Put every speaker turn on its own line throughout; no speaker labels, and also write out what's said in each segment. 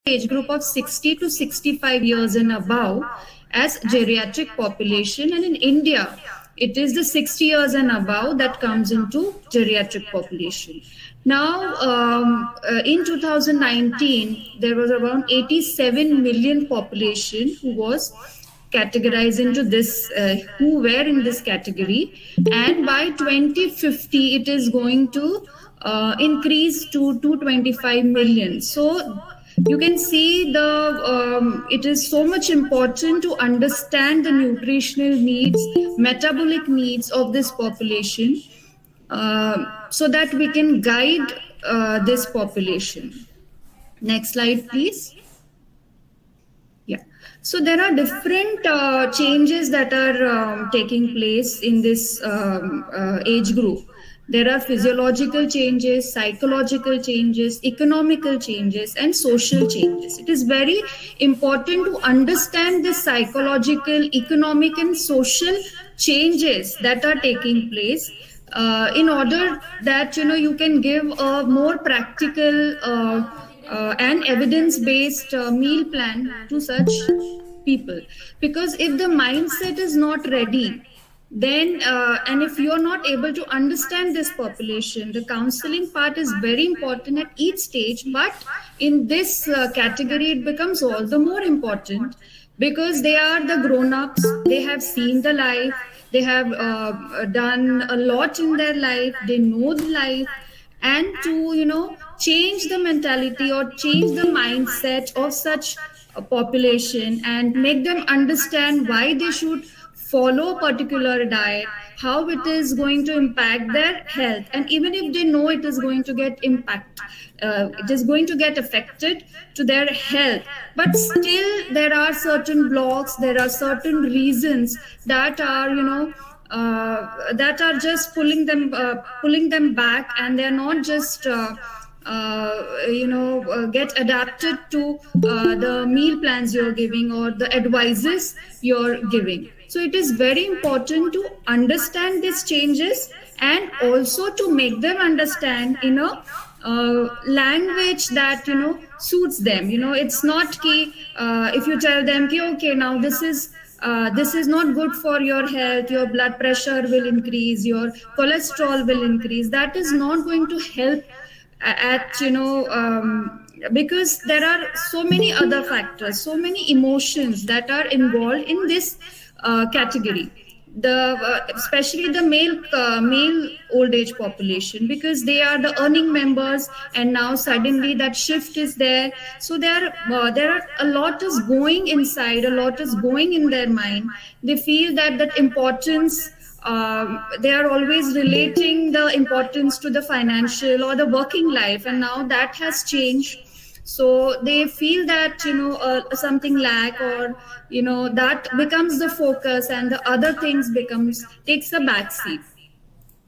age group of 60 to 65 years and above as geriatric population, and in India it is the 60 years and above that comes into geriatric population. Now, in 2019, there was around 87 million population who was categorized into this, who were in this category, and by 2050 it is going to increase to 225 million. So you can see it is so much important to understand the nutritional needs, metabolic needs of this population, so that we can guide this population. Next slide, please. Yeah. So there are different changes that are taking place in this age group. There are physiological changes, psychological changes, economical changes, and social changes. It is very important to understand the psychological, economic, and social changes that are taking place, in order that you can give a more practical and evidence-based meal plan to such people. Because if the mindset is not ready, then and if you are not able to understand this population, the counseling part is very important at each stage, but in this category it becomes all the more important, because they are the grown-ups, they have seen the life, they have done a lot in their life, they know the life, and to change the mentality or change the mindset of such a population and make them understand why they should follow a particular diet, how it is going to impact their health, and even if they know it is going to get it is going to get affected to their health, but still there are certain blocks, there are certain reasons that are that are just pulling them back, and they're not just get adapted to the meal plans you're giving or the advices you're giving. So it is very important to understand these changes and also to make them understand in a language that suits them. It's not key if you tell them okay, now this is not good for your health, your blood pressure will increase, your cholesterol will increase. That is not going to help because there are so many other factors, so many emotions that are involved in this category, especially the male old age population, because they are the earning members, and now suddenly that shift is there. So there are a lot is going inside, a lot is going in their mind. They feel that importance, they are always relating the importance to the financial or the working life, and now that has changed. So they feel that something lack, or that becomes the focus, and the other things takes a backseat.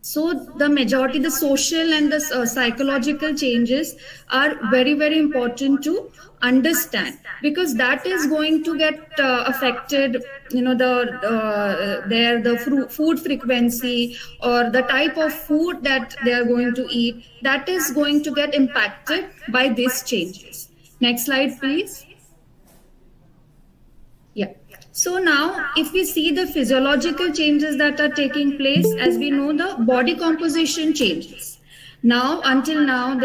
So the majority, the social and the psychological changes are very, very important to understand, because that is going to get affected, the food frequency or the type of food that they are going to eat, that is going to get impacted by these changes. Next slide, please. Yeah. So now if we see the physiological changes that are taking place, as we know, the body composition changes. Now, until now,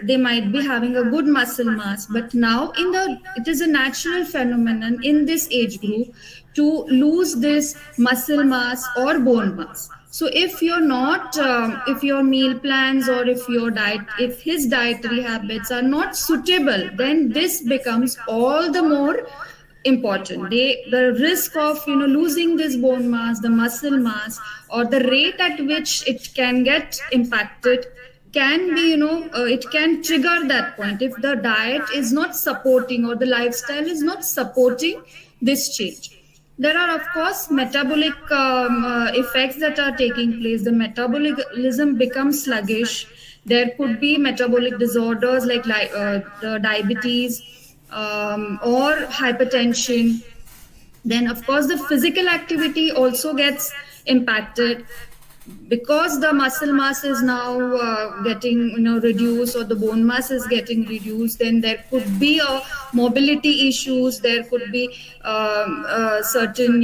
they might be having a good muscle mass, but now it is a natural phenomenon in this age group to lose this muscle mass or bone mass. So if you're not, if your meal plans or if his dietary habits are not suitable, then this becomes all the more important. The risk of losing this bone mass, the muscle mass, or the rate at which it can get impacted can be, it can trigger that point if the diet is not supporting or the lifestyle is not supporting this change. There are, of course, metabolic effects that are taking place. The metabolism becomes sluggish. There could be metabolic disorders like the diabetes or hypertension. Then, of course, the physical activity also gets impacted. because the muscle mass is now getting reduced, or the bone mass is getting reduced, then there could be mobility issues, there could be certain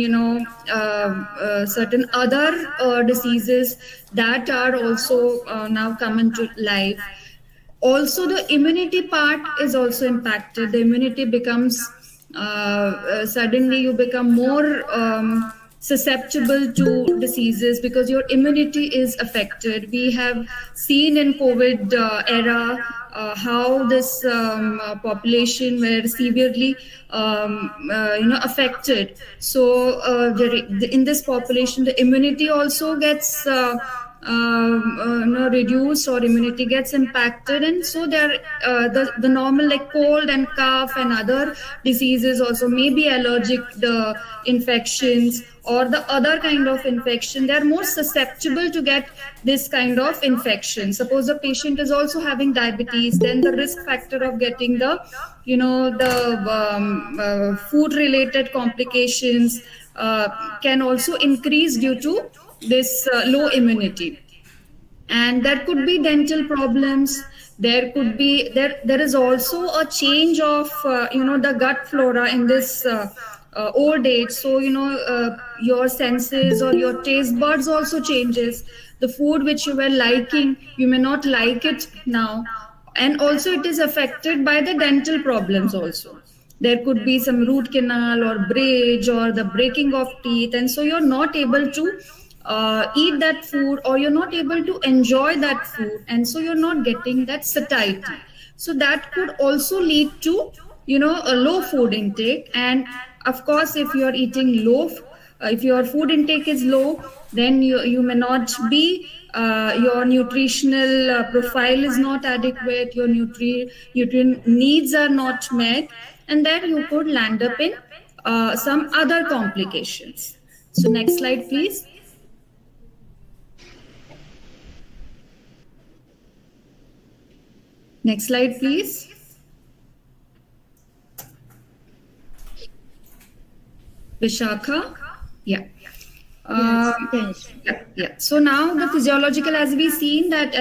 certain other diseases that are also now come into life. Also, the immunity part is also impacted. The immunity becomes suddenly you become more susceptible to diseases because your immunity is affected. We have seen in COVID era how this population were severely affected. So in this population, the immunity also gets reduced, or immunity gets impacted, and so there the normal like cold and cough and other diseases, also maybe allergic the infections or the other kind of infection, they are more susceptible to get this kind of infection. Suppose the patient is also having diabetes, then the risk factor of getting the food related complications can also increase due to this low immunity. And there could be dental problems, there could be there is also a change of the gut flora in this old age. So your senses or your taste buds also changes. The food which you were liking, you may not like it now. And also it is affected by the dental problems also. There could be some root canal or bridge or the breaking of teeth, and so you're not able to eat that food, or you're not able to enjoy that food, and so you're not getting that satiety. So that could also lead to a low food intake. And of course, if you're eating low, if your food intake is low, then you may not be your nutritional profile is not adequate, your nutrient needs are not met, and then you could land up in some other complications. So next slide, please. Next slide, please. Vishakha? Yeah. Yeah. So now the physiological, as we have seen that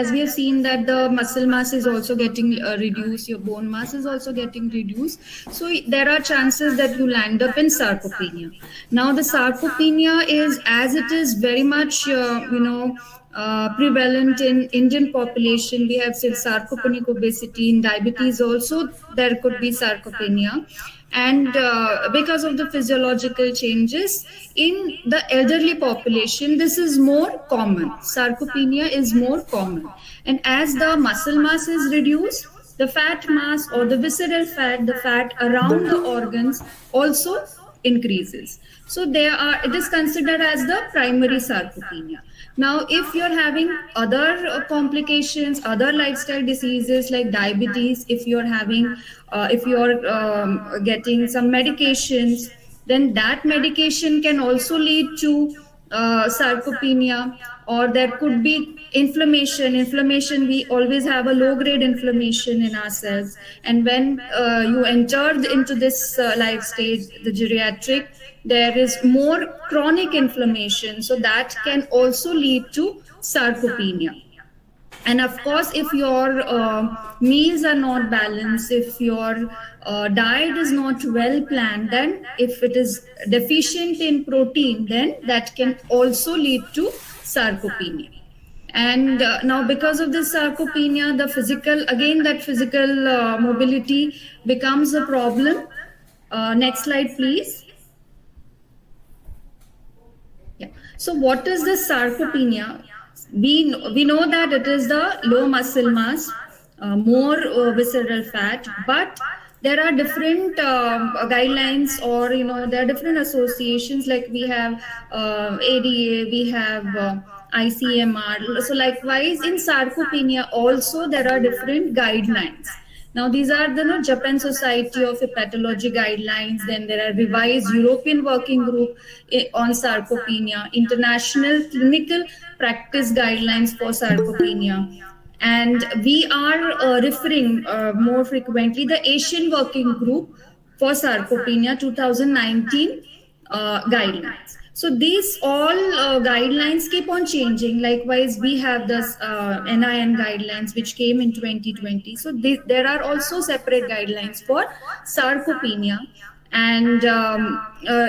the muscle mass is also getting reduced, your bone mass is also getting reduced. So there are chances that you land up in sarcopenia. Now the sarcopenia is, as it is very much prevalent in Indian population. We have still sarcopenic obesity. In diabetes also there could be sarcopenia. And because of the physiological changes in the elderly population, this is more common. Sarcopenia is more common. And as the muscle mass is reduced, the fat mass or the visceral fat, the fat around the organs also increases. So it is considered as the primary sarcopenia. Now, if you're having other complications, other lifestyle diseases like diabetes, if you're getting some medications, then that medication can also lead to sarcopenia. Or there could be inflammation. We always have a low grade inflammation in ourselves, and when you entered into this life stage, the geriatric, there is more chronic inflammation, so that can also lead to sarcopenia. And of course, if your meals are not balanced, if your diet is not well planned, then if it is deficient in protein, then that can also lead to sarcopenia. And now because of this sarcopenia, the physical mobility becomes a problem. Next slide, please. Yeah. So what is the sarcopenia? We know that it is the low muscle mass, more visceral fat, but there are different guidelines, or there are different associations, like we have ADA, we have ICMR. So likewise in sarcopenia also there are different guidelines. Now these are the Japan Society of Hepatology guidelines, then there are revised European Working Group on sarcopenia, International Clinical Practice Guidelines for sarcopenia. And we are referring more frequently the Asian Working Group for Sarcopenia 2019 guidelines. So these all guidelines keep on changing. Likewise, we have this NIN guidelines which came in 2020. So there are also separate guidelines for sarcopenia, and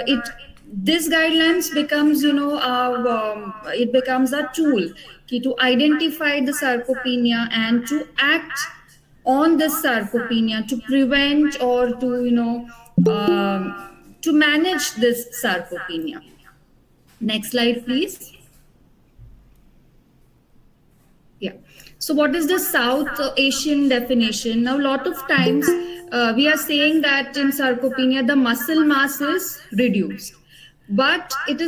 it this guidelines becomes it becomes a tool to identify the sarcopenia and to act on this sarcopenia to prevent or to manage this sarcopenia. Next slide, please. Yeah. So what is the South Asian definition? Now, a lot of times we are saying that in sarcopenia, the muscle mass is reduced. But it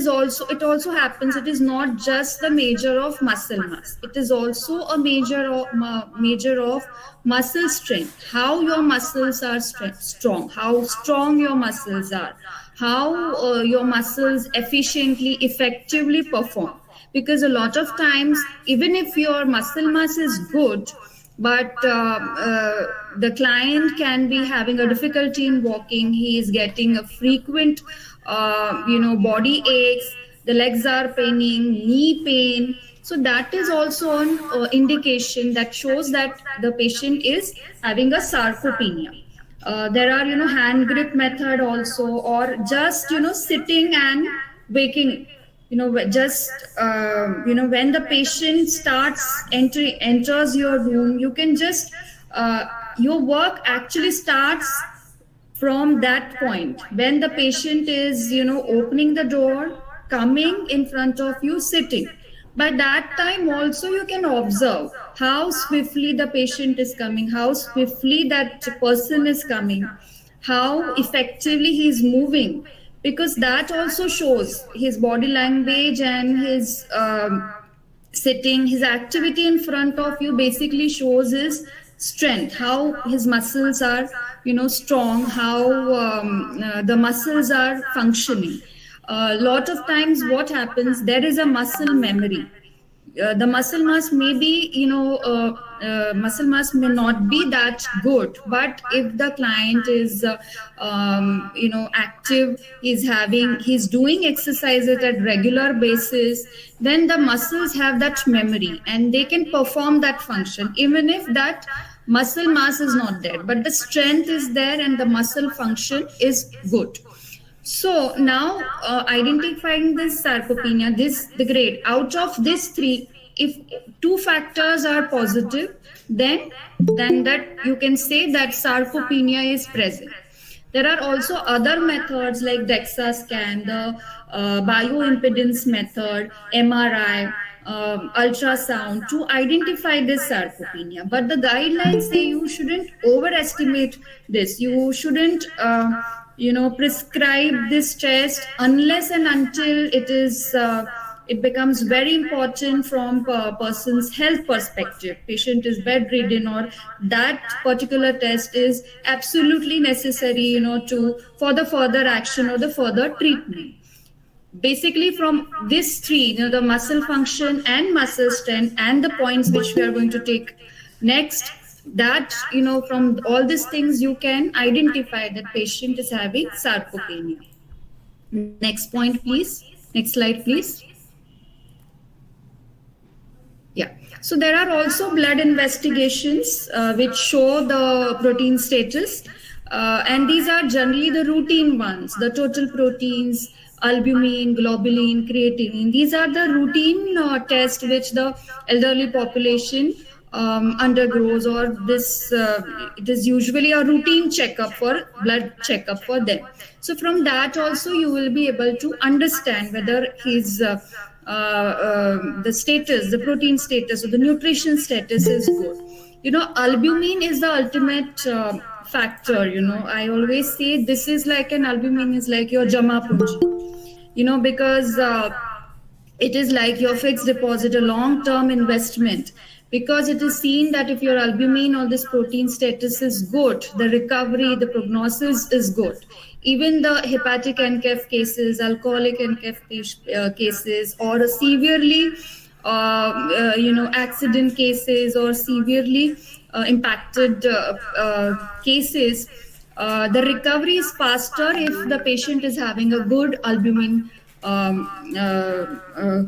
also happens, it is not just the measure of muscle mass. It is also a measure of muscle strength. How your muscles are strong, how strong your muscles are, how your muscles effectively perform. Because a lot of times, even if your muscle mass is good, but the client can be having a difficulty in walking, he is getting a frequent body aches, the legs are paining, knee pain. So that is also an indication that shows that the patient is having a sarcopenia. There are hand grip method also, or just sitting and waking. Just when the patient enters your room, you can just your work actually starts from that point, when the patient is opening the door, coming in front of you, sitting. By that time also you can observe how swiftly the patient is coming, how swiftly that person is coming, how effectively he is moving, because that also shows his body language and his sitting, his activity in front of you basically shows his strength, how his muscles are strong, how the muscles are functioning. A lot of times what happens, there is a muscle memory. The muscle mass may be muscle mass may not be that good, but if the client is active, he's doing exercises at regular basis, then the muscles have that memory and they can perform that function even if that muscle mass is not there, but the strength is there and the muscle function is good. So now identifying this sarcopenia, the grade, out of these three, if two factors are positive, then that you can say that sarcopenia is present. There are also other methods like DEXA scan, the bioimpedance method, MRI, ultrasound to identify this sarcopenia. But the guidelines say you shouldn't overestimate this. You shouldn't prescribe this test unless and until it becomes very important from a person's health perspective. Patient is bedridden, or that particular test is absolutely necessary for the further action or the further treatment. Basically, from these three, the muscle function and muscle strength and the points which we are going to take next, that from all these things you can identify that patient is having sarcopenia. Next point, please. Next slide, please. Yeah. So there are also blood investigations which show the protein status, and these are generally the routine ones, the total proteins, albumin, globulin, creatinine. These are the routine tests which the elderly population undergoes, or this it is usually a routine blood checkup for them. So from that also you will be able to understand whether his the status, the protein status, or the nutrition status is good. Albumin is the ultimate factor. I always say this is like albumin is like your jama punji, because it is like your fixed deposit, a long-term investment, because it is seen that if your albumin or this protein status is good, the recovery, the prognosis is good. Even the hepatic NCAF cases, alcoholic NCAF cases, or severely accident cases or severely impacted cases, the recovery is faster if the patient is having a good albumin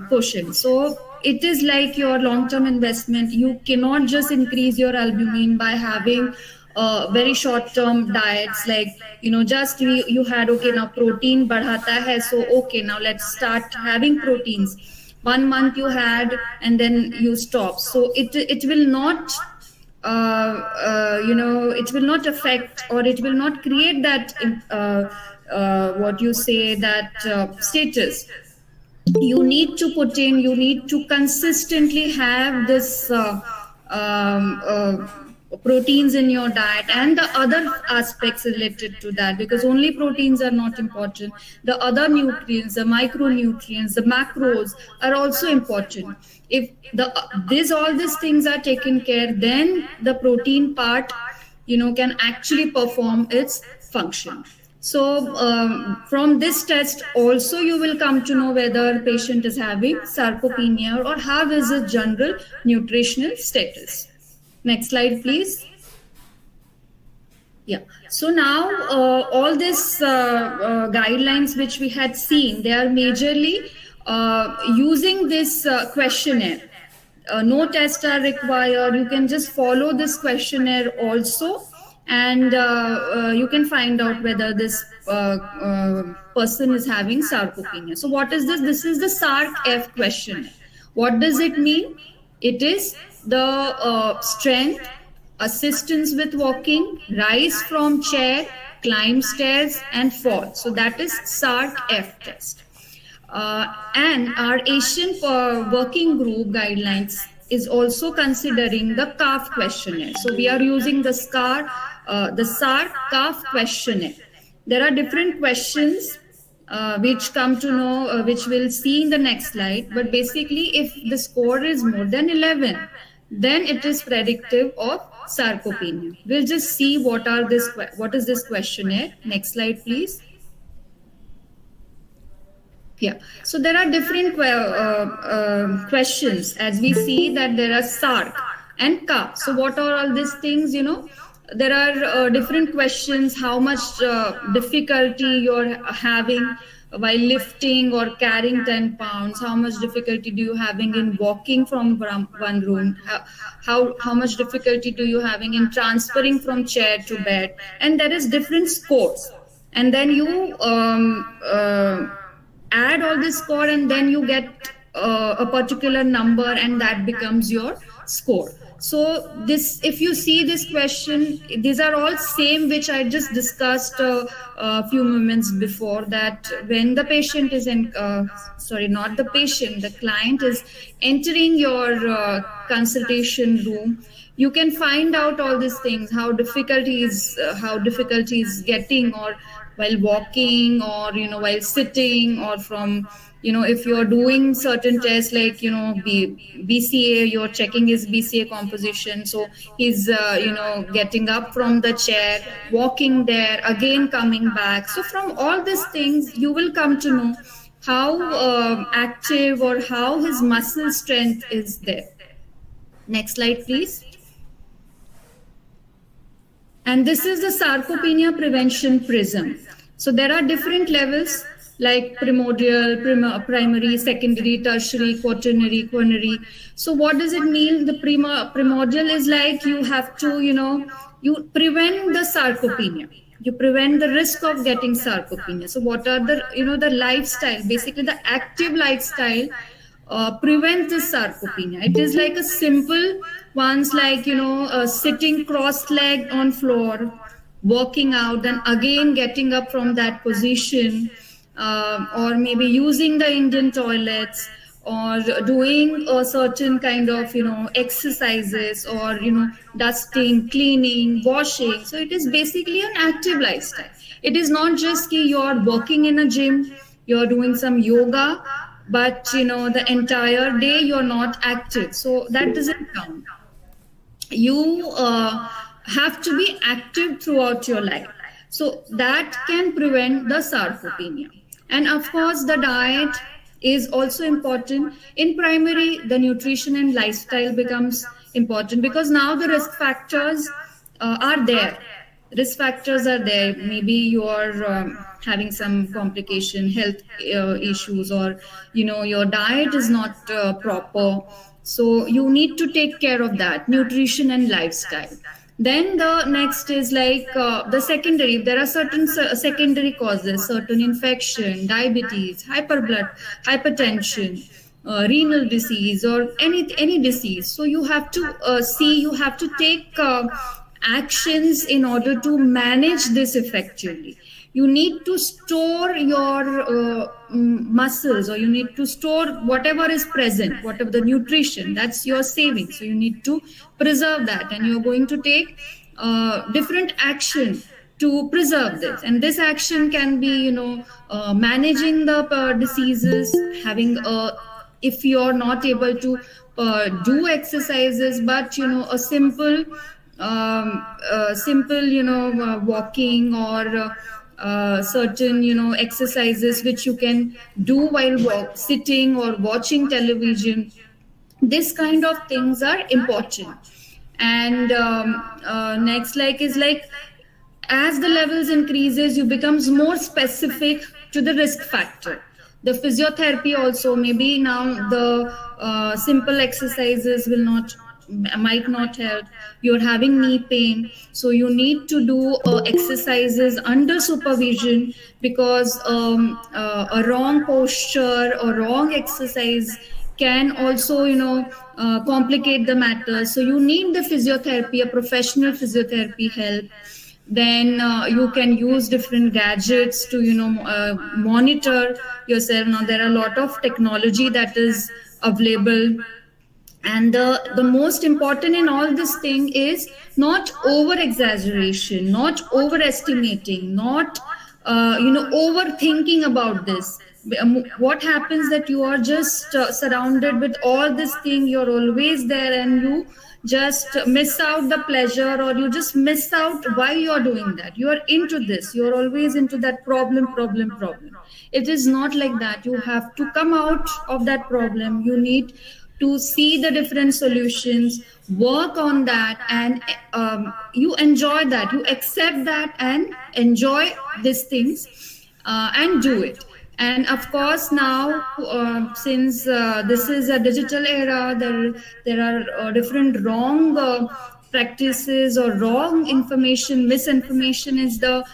quotient. So it is like your long-term investment. You cannot just increase your albumin by having very short-term diets, like just you had, okay, now protein बढ़ाता है, so okay, now let's start having proteins. 1 month you had and then you stop, so it will not it will not affect, or it will not create that what you say, that status. You need to put in, you need to consistently have this proteins in your diet and the other aspects related to that, because only proteins are not important. The other nutrients, the micronutrients, the macros are also important. If all these things are taken care, then the protein part can actually perform its function. So from this test also you will come to know whether patient is having sarcopenia or how is its general nutritional status. Next slide, please. Yeah. So now all these guidelines which we had seen, they are majorly using this questionnaire. No tests are required. You can just follow this questionnaire also, and you can find out whether this person is having sarcopenia. So what is this? This is the SARC-F questionnaire. What does it mean? It is the strength, assistance with walking, rise from chair, climb stairs, and fall. So that is SARC-F test. And our Asian Working Group guidelines is also considering the CAF questionnaire. So we are using the SARC-CAF questionnaire. There are different questions which come to know, which we'll see in the next slide. But basically, if the score is more than 11, then it is predictive of sarcopenia. We'll just see what is this questionnaire. Next slide, please. Yeah, so there are different questions, as we see that there are SARC and CA. So what are all these things? There are different questions. How much difficulty you're having while lifting or carrying 10 pounds? How much difficulty do you having in walking from one room? How much difficulty do you having in transferring from chair to bed? And there is different scores. And then you add all this score, and then you get a particular number, and that becomes your score. So this, if you see this question, these are all same which I just discussed a few moments before, that when the patient is in not the patient, the client is entering your consultation room, you can find out all these things, how difficulty is getting, or while walking, or while sitting, or from if you're doing certain tests like BCA, you're checking his BCA composition, so he's getting up from the chair, walking there, again coming back. So from all these things you will come to know how active or how his muscle strength is there. Next slide, please. And this is the sarcopenia prevention prism. So there are different levels like primordial, primary, secondary, tertiary, quaternary, quinary. So what does it mean? The primordial is like you have to, you prevent the sarcopenia. You prevent the risk of getting sarcopenia. So what are the, the lifestyle, basically the active lifestyle prevent the sarcopenia. It is like a simple ones like, sitting cross-legged on floor, working out, then again getting up from that position, or maybe using the Indian toilets, or doing a certain kind of, exercises, or, dusting, cleaning, washing. So it is basically an active lifestyle. It is not just you're working in a gym, you're doing some yoga, but, the entire day you're not active. So that doesn't count. You have to be active throughout your life. So that can prevent the sarcopenia. And of course, the diet is also important. In primary, the nutrition and lifestyle becomes important, because now the risk factors are there. Risk factors are there. Maybe your having some complication, health issues, or your diet is not proper. So you need to take care of that, nutrition and lifestyle. Then the next is like the secondary. There are certain secondary causes, certain infection, diabetes, hypertension, renal disease, or any disease. So you have to you have to take actions in order to manage this effectively. You need to store your muscles, or you need to store whatever is present, whatever the nutrition, that's your saving. So you need to preserve that, and you're going to take different action to preserve this. And this action can be managing the diseases, having if you're not able to do exercises, but a simple walking, or certain exercises which you can do while sitting or watching television. This kind of things are important. And next is like, as the levels increases, you becomes more specific to the risk factor. The physiotherapy also, maybe now the simple exercises might not help. You're having knee pain, so you need to do exercises under supervision, because a wrong posture or wrong exercise can also complicate the matter. So you need the physiotherapy, a professional physiotherapy help. Then you can use different gadgets to monitor yourself. Now there are a lot of technology that is available. And the most important in all this thing is not over exaggeration, not overestimating, not overthinking about this. What happens that you are just surrounded with all this thing, you're always there, and you just miss out the pleasure, or you just miss out why you're doing that. You are into this, you're always into that problem. It is not like that. You have to come out of that problem. You need to see the different solutions, work on that, and you enjoy that, you accept that and enjoy these things, and do it. And of course now, since this is a digital era, there are different wrong practices or wrong information, misinformation is the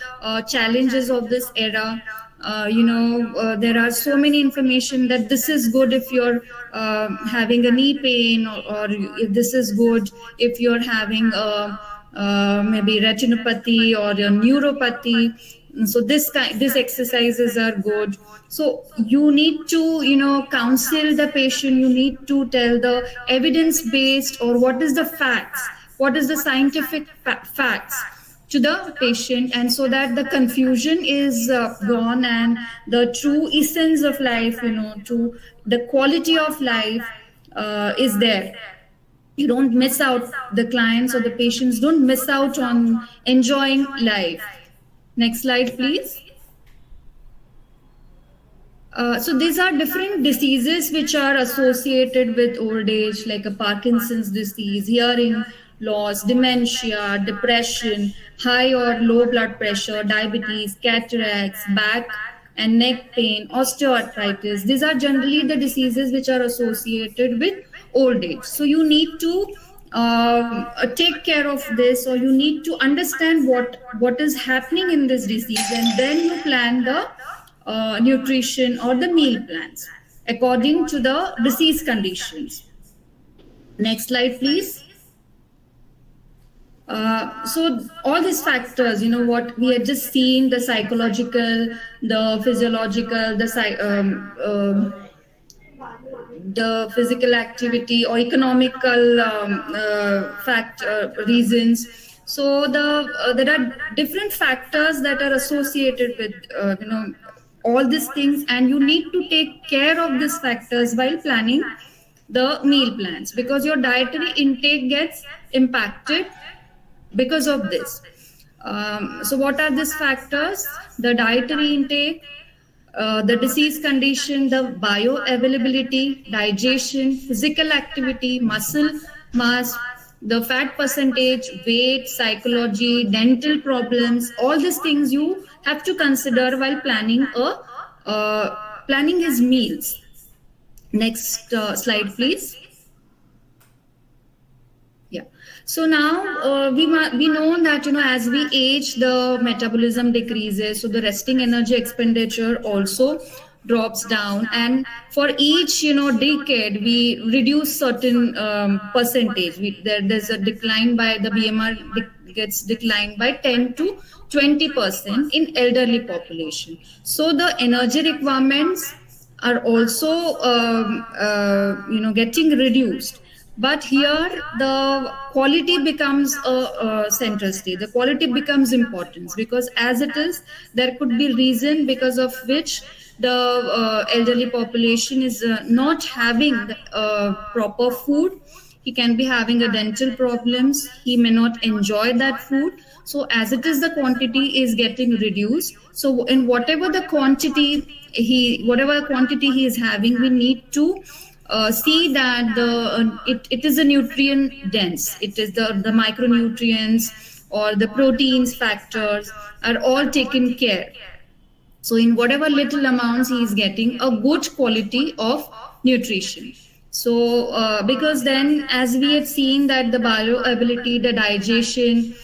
challenges of this era. There are so many information that this is good if you're having a knee pain, or this is good if you're having maybe retinopathy or a neuropathy. So these exercises are good. So you need to counsel the patient. You need to tell the evidence based, or what is the facts, what is the scientific facts to the patient, and so that the confusion is gone, and the true essence of life, to the quality of life is there. You don't miss out, the clients or the patients don't miss out on enjoying life. Next slide, please. So these are different diseases which are associated with old age, like a Parkinson's disease, hearing loss, dementia, depression, high or low blood pressure, diabetes, cataracts, back and neck pain, osteoarthritis. These are generally the diseases which are associated with old age. So you need to take care of this, or you need to understand what is happening in this disease, and then you plan the nutrition or the meal plans according to the disease conditions. Next slide, please. So all these factors, what we had just seen, the psychological, the physiological, the physical activity, or economical reasons. So there are different factors that are associated with all these things, and you need to take care of these factors while planning the meal plans, because your dietary intake gets impacted because of this. So what are these factors? The dietary intake, the disease condition, the bioavailability, digestion, physical activity, muscle mass, the fat percentage, weight, psychology, dental problems. All these things you have to consider while planning his meals. Next slide, please. Yeah. So now we know that as we age, the metabolism decreases, so the resting energy expenditure also drops down, and for each decade we reduce certain percentage. There's a decline by the BMR gets declined by 10 to 20% in elderly population. So the energy requirements are also getting reduced. But here the quality becomes a central stage. The quality becomes important, because as it is, there could be reason because of which the elderly population is not having proper food. He can be having a dental problems. He may not enjoy that food. So as it is, the quantity is getting reduced. So in whatever quantity he is having, we need to see that it is a nutrient dense. It is the micronutrients or the proteins factors are all taken care. So in whatever little amounts he is getting a good quality of nutrition. So because then, as we had seen, that the bioavailability, the digestion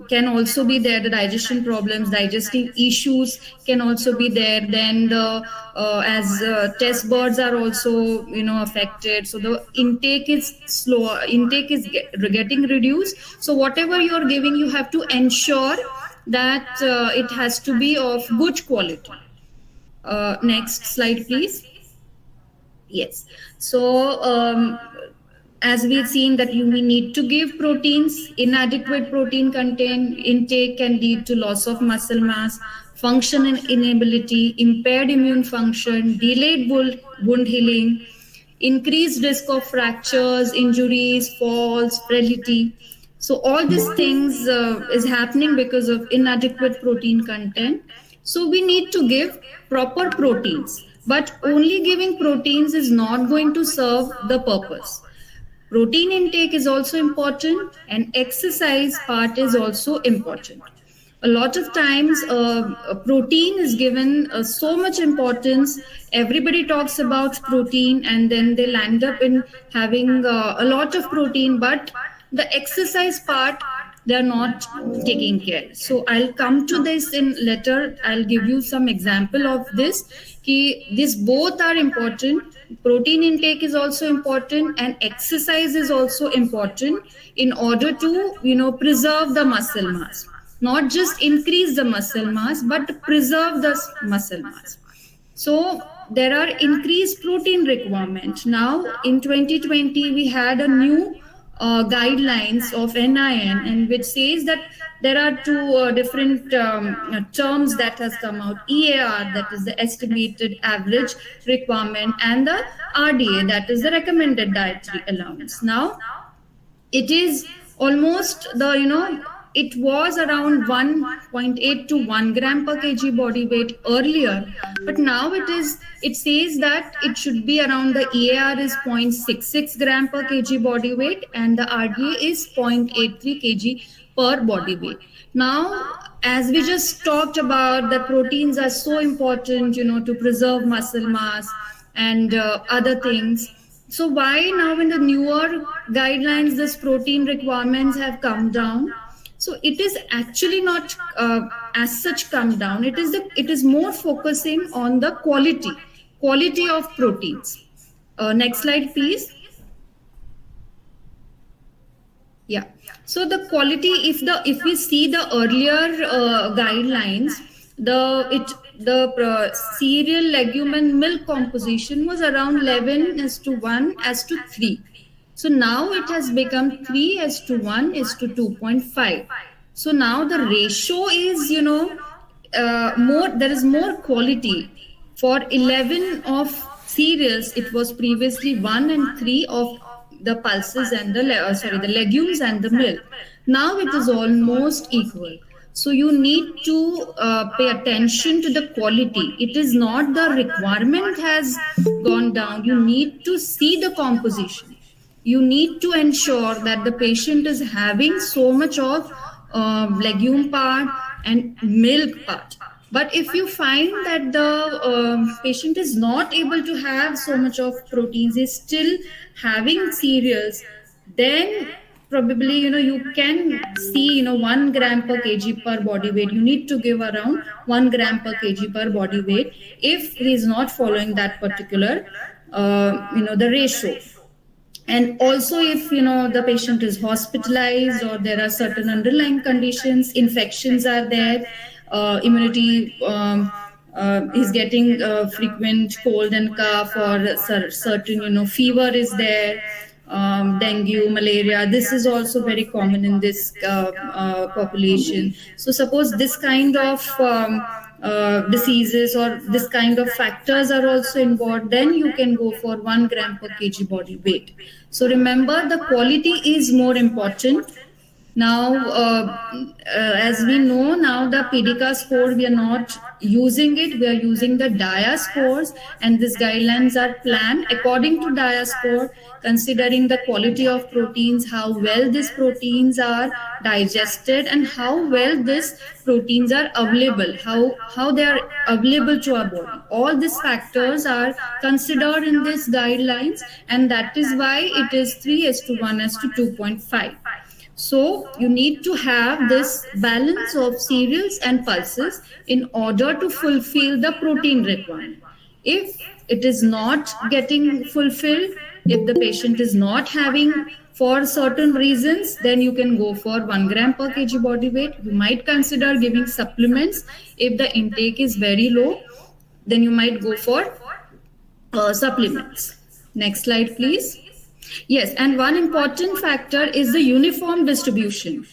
can also be there. The digestion problems, digestive issues can also be there. Then the as test buds are also affected. So the intake is slower. Intake is getting reduced. So whatever you are giving, you have to ensure that it has to be of good quality. Next slide, please. Yes. So as we've seen that we need to give proteins. Inadequate protein content intake can lead to loss of muscle mass, function and inability, impaired immune function, delayed wound healing, increased risk of fractures, injuries, falls, frailty. So all these things is happening because of inadequate protein content. So we need to give proper proteins, but only giving proteins is not going to serve the purpose. Protein intake is also important, and exercise part is also important. A lot of times protein is given so much importance. Everybody talks about protein, and then they'll end up in having a lot of protein, but the exercise part they're not taking care. So I'll come to this in later. I'll give you some example of this. These both are important. Protein intake is also important, and exercise is also important in order to preserve the muscle mass. Not just increase the muscle mass, but preserve the muscle mass. So there are increased protein requirement. Now in 2020 we had a new guidelines of NIN, and which says that there are two different terms that has come out: EAR, that is the estimated average requirement, and the RDA, that is the recommended dietary allowance. Now it is almost it was around 1.8 to 1 gram per kg body weight earlier, but now it says that it should be around, the EAR is 0.66 gram per kg body weight, and the RDA is 0.83 kg per body weight. Now, as we just talked about, that proteins are so important, to preserve muscle mass and other things. So why now in the newer guidelines this protein requirements have come down? So it is actually not as such come down. It is more focusing on the quality of proteins. Next slide, please. Yeah. So the quality, if we see the earlier guidelines, the cereal, legume, and milk composition was around 11:1:3. So now it has become 3:1:2.5. So now the ratio is, more. There is more quality. For 11 of cereals, it was previously 1 and 3 of the pulses and the legumes and the milk. Now it is almost equal. So you need to pay attention to the quality. It is not the requirement has gone down. You need to see the composition. You need to ensure that the patient is having so much of legume part, and milk part. But if you find that the patient is not able to have so much of proteins, is still having cereals, then probably you can see 1 gram per kg per body weight. You need to give around 1 gram per kg per body weight if he is not following that particular the ratio. And also if the patient is hospitalized, or there are certain underlying conditions, infections are there, immunity is getting frequent cold and cough, or certain fever is there, dengue, malaria, this is also very common in this population. So suppose this kind of diseases or this kind of factors are also involved, then you can go for 1 gram per kg body weight. So remember, the quality is more important. Now, as we know, now the PDCA score, we are not using it. We are using the DIA scores, and these guidelines are planned according to DIA score, considering the quality of proteins, how well these proteins are digested, and how well these proteins are available, how they are available to our body. All these factors are considered in these guidelines, and that is why it is 3:1:2.5. So you need to have this balance of cereals and pulses in order to fulfill the protein requirement. If it is not getting fulfilled, if the patient is not having for certain reasons, then you can go for 1 gram per kg body weight. You might consider giving supplements. If the intake is very low, then you might go for supplements. Next slide, please. Yes, and one important factor is the uniform distribution.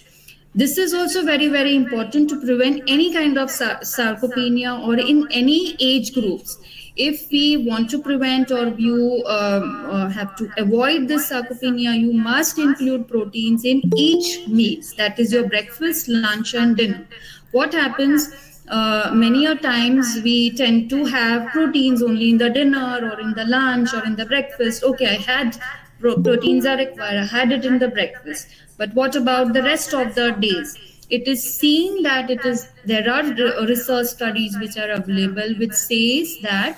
This is also very, very important to prevent any kind of sarcopenia or in any age groups. If we want to prevent, or you have to avoid this sarcopenia, you must include proteins in each meal. That is your breakfast, lunch, and dinner. What happens? Many a times we tend to have proteins only in the dinner or in the lunch or in the breakfast. Okay, I had proteins are required, I had it in the breakfast, but what about the rest of the days? It is seen that there are research studies which are available which says that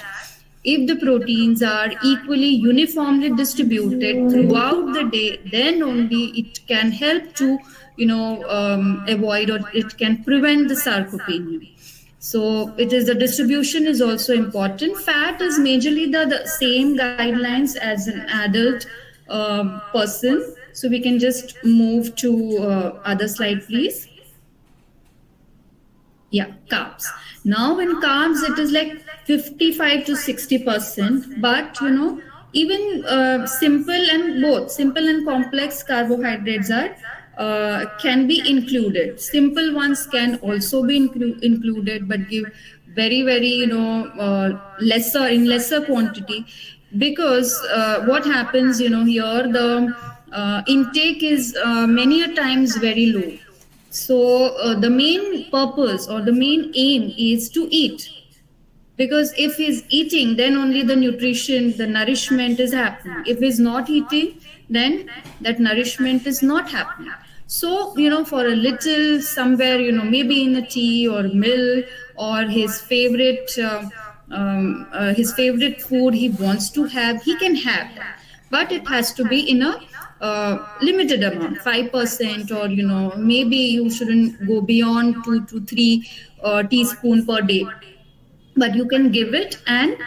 if the proteins are equally uniformly distributed throughout the day, then only it can help to avoid, or it can prevent the sarcopenia. So the distribution is also important. Fat is majorly the same guidelines as an adult person. So we can just move to other slide, please. Yeah, carbs. Now in carbs, it is like 55 to 60%, but even simple and complex carbohydrates can be included. Simple ones can also be included, but give very, very lesser quantity, because what happens here, the intake is many a times very low. So the main purpose or the main aim is to eat, because if he's eating, then only the nutrition, the nourishment is happening. If he's not eating, then that nourishment is not happening. So for a little somewhere, maybe in a tea or milk, or his favorite food he wants to have, he can have that, but it has to be in a limited amount, 5%, or maybe you shouldn't go beyond 2 to 3 teaspoon per day. But you can give it, and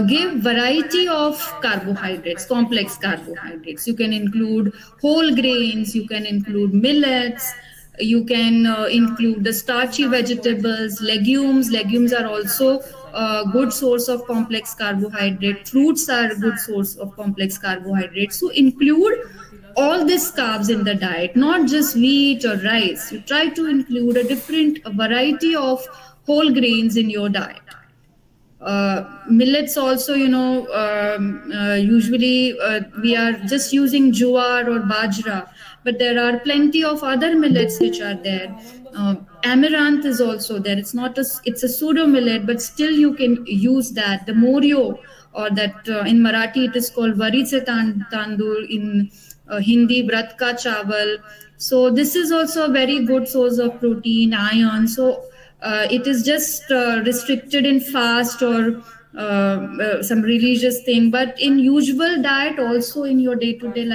give variety of carbohydrates, complex carbohydrates. You can include whole grains, you can include millets, you can include the starchy vegetables, legumes. Legumes are also a good source of complex carbohydrate. Fruits are a good source of complex carbohydrates. So include all these carbs in the diet, not just wheat or rice. You try to include a variety of whole grains in your diet. Millets also, usually we are just using jowar or bajra, but there are plenty of other millets which are there. Amaranth is also there. It's a pseudo millet, but still you can use that. The morio, or that in Marathi it is called varise tandoor. In Hindi Brat ka chawal. So this is also a very good source of protein, iron. So it is just restricted in fast or some religious thing, but in usual diet also, in your day-to-day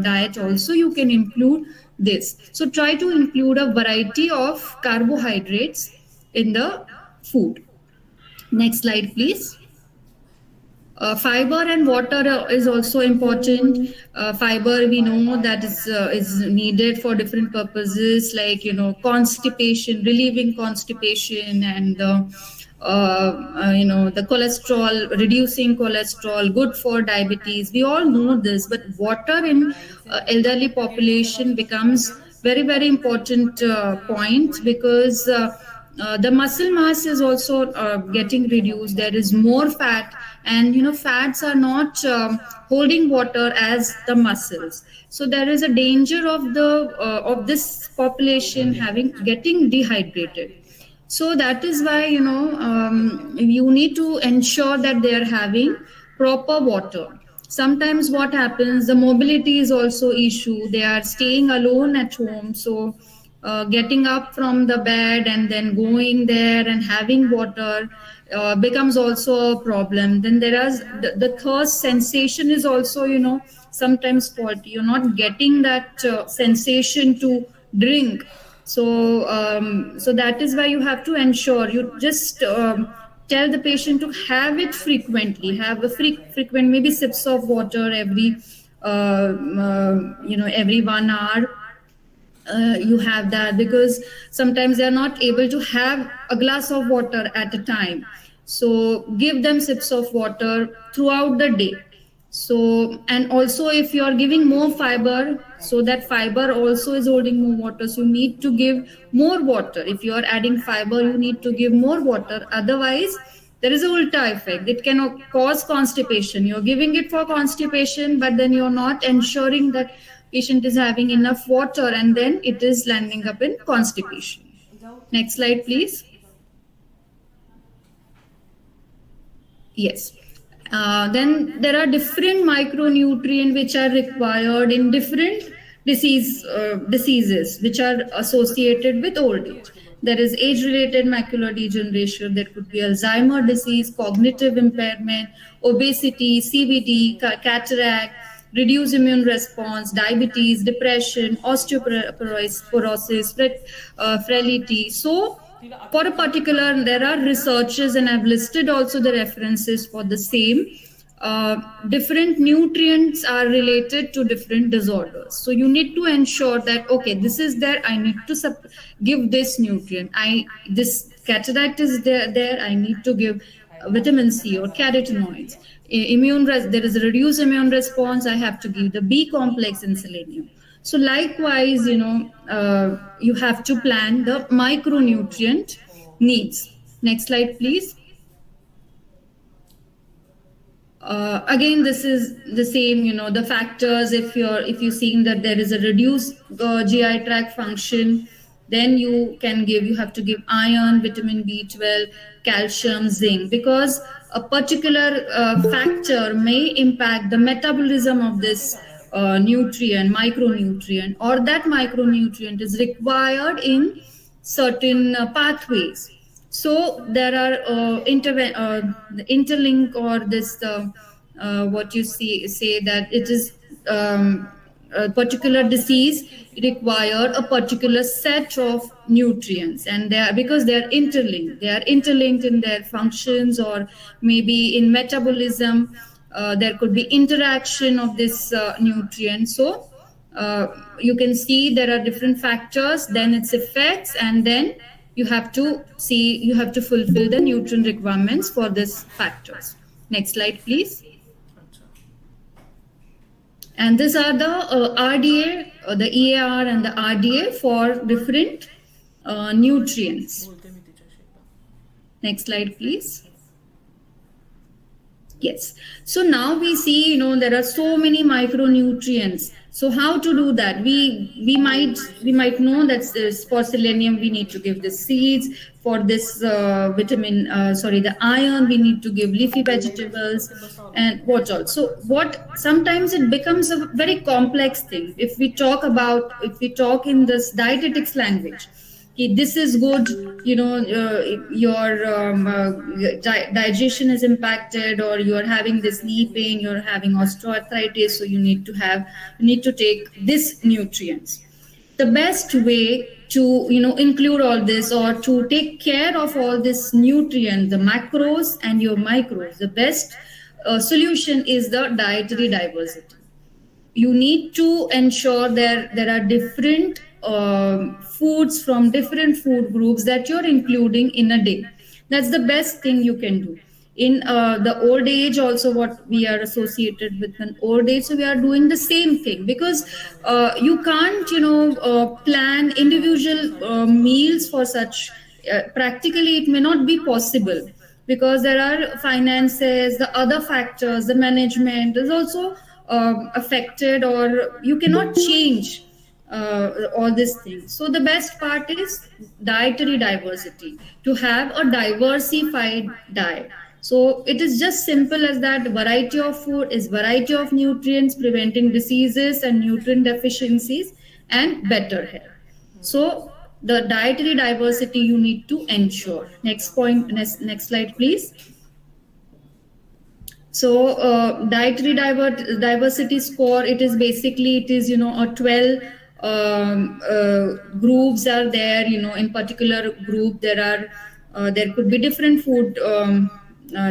diet also, you can include this. So try to include a variety of carbohydrates in the food. Next slide, please. Fiber and water is also important. Fiber, we know that is needed for different purposes, like constipation, relieving constipation, and the cholesterol, reducing cholesterol, good for diabetes. We all know this, but water in elderly population becomes very very important point, because the muscle mass is also getting reduced. There is more fat, and fats are not holding water as the muscles. So there is a danger of this population getting dehydrated. So that is why you need to ensure that they are having proper water. Sometimes what happens, the mobility is also issue. They are staying alone at home, so getting up from the bed and then going there and having water becomes also a problem. Then there is the thirst sensation is also sometimes faulty. You're not getting that sensation to drink. So that is why you have to ensure you just tell the patient to have it frequently, have a frequent, maybe sips of water every 1 hour. You have that, because sometimes they are not able to have a glass of water at a time. So give them sips of water throughout the day. So, and also if you are giving more fiber, so that fiber also is holding more water, so you need to give more water. If you are adding fiber, you need to give more water. Otherwise there is a ulta effect. It can cause constipation. You're giving it for constipation, but then you're not ensuring that patient is having enough water, and then it is landing up in constipation. Next slide, please. Yes. Then there are different micronutrients which are required in different diseases which are associated with old age. There is age-related macular degeneration. There could be Alzheimer disease, cognitive impairment, obesity, CVD, cataract, reduced immune response, diabetes, depression, osteoporosis, frailty. So for a particular, there are researches, and I've listed also the references for the same. Different nutrients are related to different disorders. So you need to ensure that, okay, this is there, I need to give this nutrient. This cataract is there, I need to give vitamin C or carotenoids. There is a reduced immune response, I have to give the B complex and selenium. So likewise, you have to plan the micronutrient needs. Next slide, please. Again, this is the same, the factors. If you're seeing that there is a reduced GI tract function, then you have to give iron, vitamin B12, calcium, zinc, because a particular factor may impact the metabolism of this micronutrient, or that micronutrient is required in certain pathways. So there are interlink, or this what you say that it is a particular disease require a particular set of nutrients, and because they are interlinked in their functions, or maybe in metabolism. There could be interaction of this nutrient. So you can see there are different factors, then its effects, and then you have to fulfill the nutrient requirements for these factors. Next slide, please. And these are the RDA, the EAR and the RDA for different nutrients. Next slide, please. Yes. So now we see, there are so many micronutrients. So how to do that? We might know that for selenium we need to give the seeds. For this the iron we need to give leafy vegetables, and what else? So what sometimes it becomes a very complex thing. If we talk in this dietetics language, this is good, your digestion is impacted, or you're having this knee pain, you're having osteoarthritis, so you need to take this nutrients. The best way to include all this, or to take care of all this nutrient, the macros and your micros, the best solution is the dietary diversity. You need to ensure there are different foods from different food groups that you're including in a day. That's the best thing you can do. In the old age also, what we are associated with an old age, so we are doing the same thing, because you can't plan individual meals for such. Practically it may not be possible, because there are finances, the other factors, the management is also affected, or you cannot change all these things. So the best part is dietary diversity, to have a diversified diet. So it is just simple as that. Variety of food is variety of nutrients, preventing diseases and nutrient deficiencies, and better health. So the dietary diversity you need to ensure. Next point, next slide, please. So dietary diversity score, it is a 12 groups are there. In particular group there could be different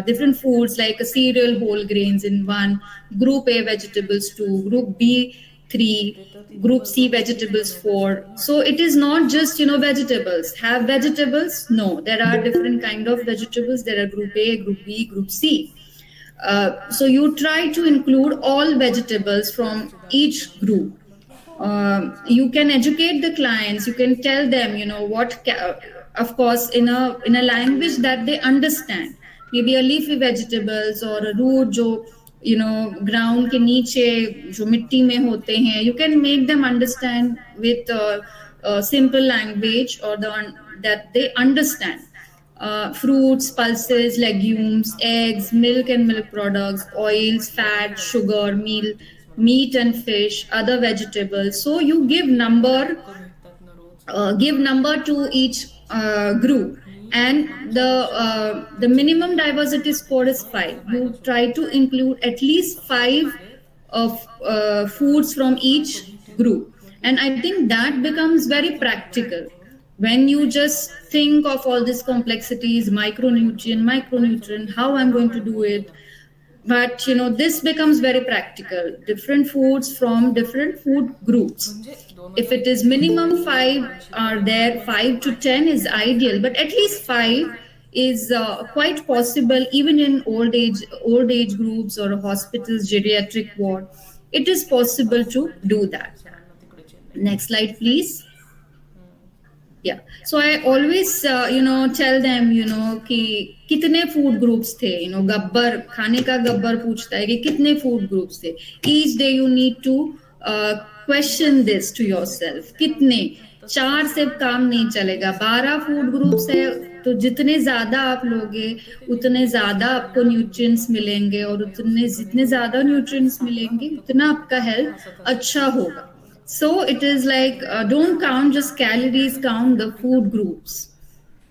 different foods, like a cereal, whole grains in one group, A vegetables 2, group B 3, group C vegetables 4. So it is not just vegetables. Have vegetables? No, there are different kind of vegetables. There are group A, group B, group C. So you try to include all vegetables from each group. You can educate the clients. You can tell them, of course, in a language that they understand. Maybe a leafy vegetables or a root जो ground के नीचे जो मिट्टी में होते हैं. You can make them understand with simple language, or that they understand. Fruits, pulses, legumes, eggs, milk and milk products, oils, fat, sugar, meat and fish, other vegetables. So you give number to each group, and the minimum diversity score is 5. You try to include at least 5 of foods from each group, and I think that becomes very practical. When you just think of all these complexities, micronutrient, how I'm going to do it. But this becomes very practical. Different foods from different food groups. If it is minimum 5 are there, 5 to 10 is ideal, but at least 5 is quite possible, even in old age groups or hospitals, geriatric ward. It is possible to do that. Next slide, please. Yeah, so I always tell them कि कितने food groups थे. गब्बर खाने का गब्बर पूछता है कि कितने food groups थे. Each day you need to question this to yourself. कितने 4 से काम नहीं चलेगा. 12 food groups है, तो जितने ज्यादा आप लोगे उतने ज्यादा आपको न्यूट्रिएंट्स मिलेंगे, और जितने ज्यादा न्यूट्रिएंट्स मिलेंगे उतना आपका हेल्थ अच्छा होगा. So it is like, don't count just calories, count the food groups.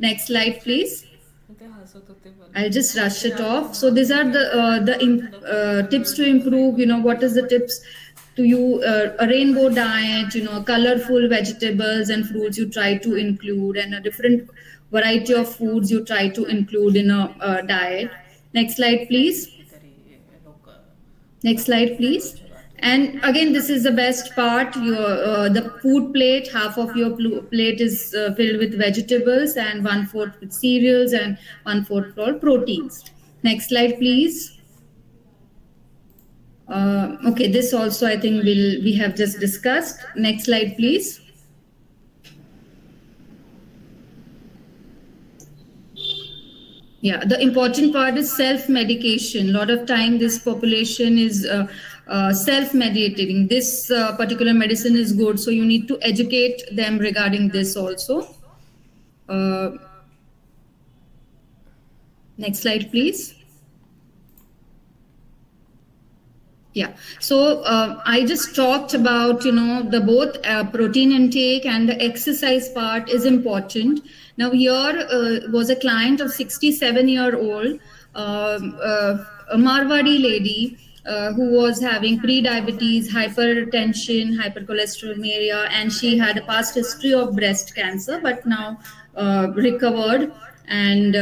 Next slide, please. I'll just rush it off. So these are the tips to improve. What is the tips to you? A rainbow diet, colorful vegetables and fruits you try to include, and a different variety of foods you try to include in a diet. Next slide, please. Next slide, please. And again, this is the best part. The food plate, half of your plate is filled with vegetables, and 1/4 with cereals, and 1/4 for proteins. Next slide, please. Okay, this also I think we have just discussed. Next slide, please. Yeah, the important part is self-medication. A lot of time this population is self-medicating. This particular medicine is good, so you need to educate them regarding this also. Next slide, please. Yeah, so I just talked about, the both protein intake and the exercise part is important. Now here was a client of 67-year-old, a Marwadi lady who was having pre-diabetes, hypertension, hypercholesterolemia, and she had a past history of breast cancer, but now recovered. And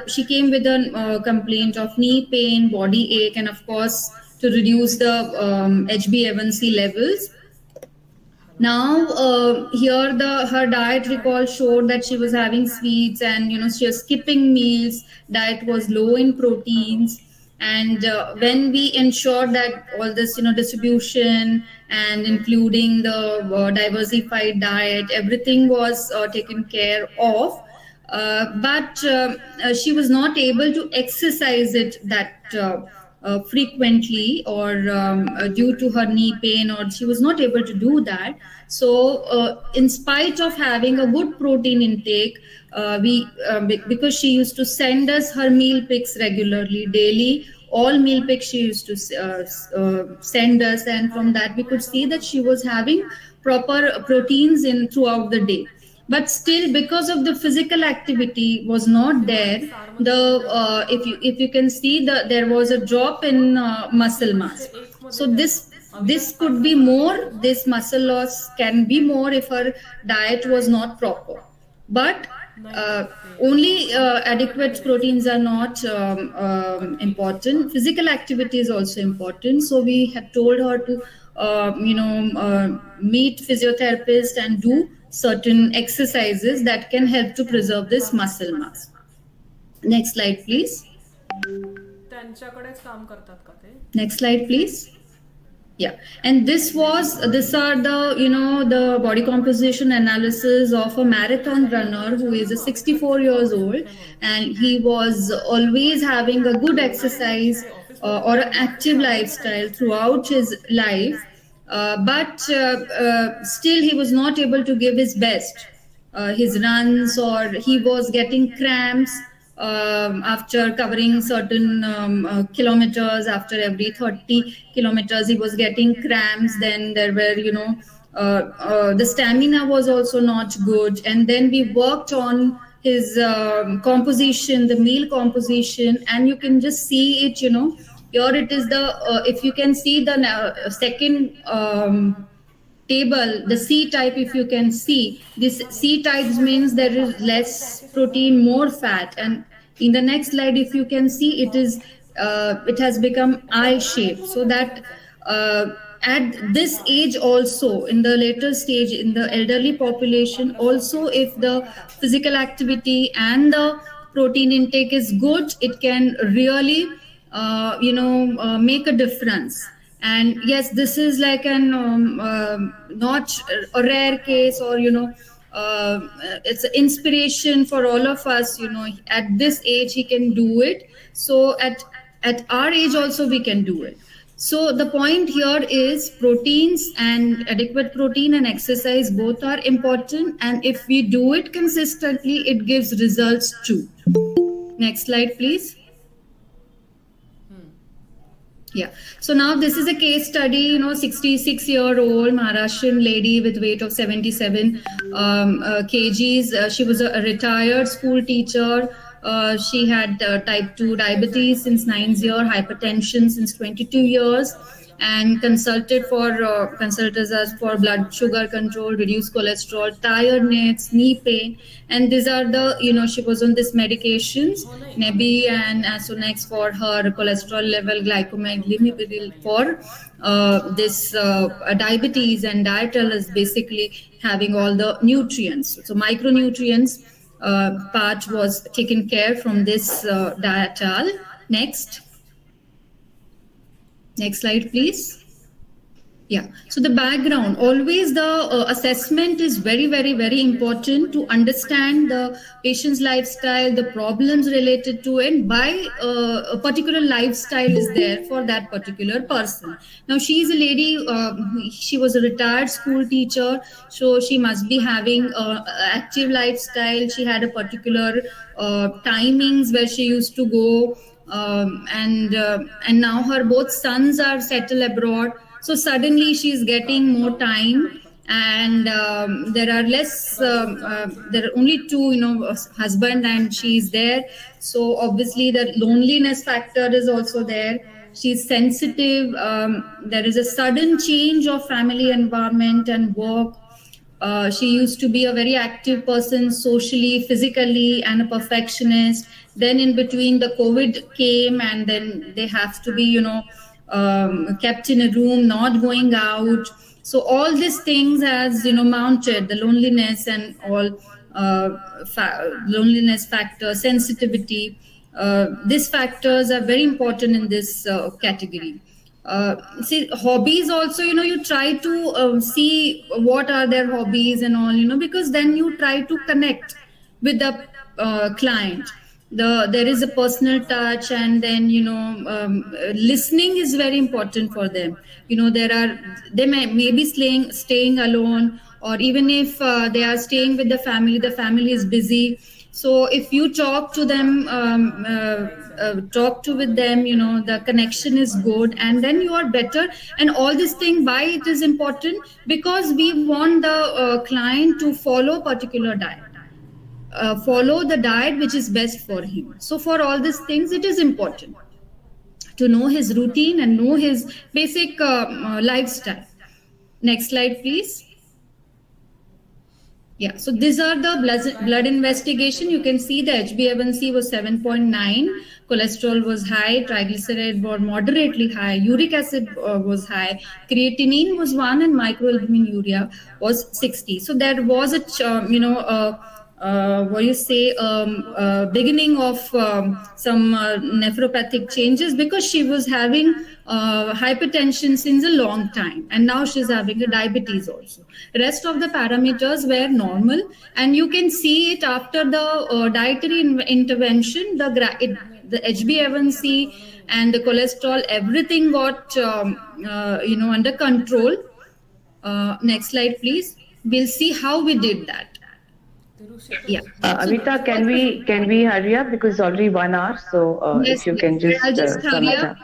she came with a complaint of knee pain, body ache, and of course, to reduce the HbA1c levels. Now here her diet recall showed that she was having sweets, and she was skipping meals. Diet was low in proteins, and when we ensured that all this distribution and including the diversified diet, everything was taken care of. But she was not able to exercise it that frequently, or due to her knee pain, or she was not able to do that. So in spite of having a good protein intake, because she used to send us her meal pics regularly, daily, all meal pics she used to send us, and from that we could see that she was having proper proteins in throughout the day. But still, because of the physical activity was not there, if you can see, there was a drop in muscle mass. So this could be more. This muscle loss can be more if her diet was not proper. But only adequate proteins are not important. Physical activity is also important. So we have told her to meet physiotherapist and do certain exercises that can help to preserve this muscle mass. Next slide, please. Next slide, please. Yeah, and these are the the body composition analysis of a marathon runner who is 64 years old, and he was always having a good exercise or an active lifestyle throughout his life, but still he was not able to give his best. His runs, or he was getting cramps after covering certain kilometers. After every 30 kilometers he was getting cramps. Then there were the stamina was also not good, and then we worked on his composition, the meal composition, and you can just see it. Here it is, if you can see the second table, the C type, if you can see, this C types means there is less protein, more fat. And in the next slide, if you can see, it has become I shape. So that at this age also, in the later stage, in the elderly population also, if the physical activity and the protein intake is good, it can really make a difference. And yes, this is like an not a rare case, or it's an inspiration for all of us. At this age he can do it, so at our age also we can do it. So the point here is proteins, and adequate protein and exercise both are important, and if we do it consistently, it gives results too. Next slide, please. Yeah. So now this is a case study, 66-year-old Maharashtrian lady with weight of 77 kgs. She was a retired school teacher. She had type 2 diabetes since 9 years, hypertension since 22 years, and consulted us for blood sugar control, reduced cholesterol, tiredness, knee pain. And these are the, she was on this medications, Nebi and Asonex for her cholesterol level, glycomegaly for this diabetes, and Dietal is basically having all the nutrients. So micronutrients part was taken care from this Dietal. Next slide, please. Yeah. So the background, always the assessment is very, very, very important to understand the patient's lifestyle, the problems related to it, why a particular lifestyle is there for that particular person. Now she is a lady. She was a retired school teacher, so she must be having active lifestyle. She had a particular timings where she used to go. And now her both sons are settled abroad, so suddenly she's getting more time, and there are less there are only two, husband and she's there. So obviously the loneliness factor is also there. She's sensitive. There is a sudden change of family environment and work. She used to be a very active person socially, physically, and a perfectionist. Then in between, the COVID came, and then they have to be, kept in a room, not going out. So all these things has, mounted the loneliness and all loneliness factor, sensitivity. These factors are very important in this category. See, hobbies also, you try to see what are their hobbies and all, because then you try to connect with the client. There is a personal touch, and then listening is very important for them. They may be staying alone, or even if they are staying with the family is busy. So if you talk to them, with them, the connection is good, and then you are better. And all this thing, why it is important? Because we want the client to follow particular diet, follow the diet which is best for him. So for all these things, it is important to know his routine and know his basic lifestyle. Next slide, please. Yeah, so these are the blood investigation. You can see the HbA1c was 7.9, cholesterol was high, triglyceride were moderately high, uric acid was high, creatinine was 1, and microalbuminuria was 60. So there was a beginning of some nephropathic changes, because she was having hypertension since a long time, and now she's having a diabetes also. Rest of the parameters were normal, and you can see it after the dietary intervention. The HbA1c and the cholesterol, everything got under control. Next slide, please. We'll see how we did that. Yeah.
Amita, can we hurry up, because it's already 1 hour? So
yes,
if you can just
hurry up.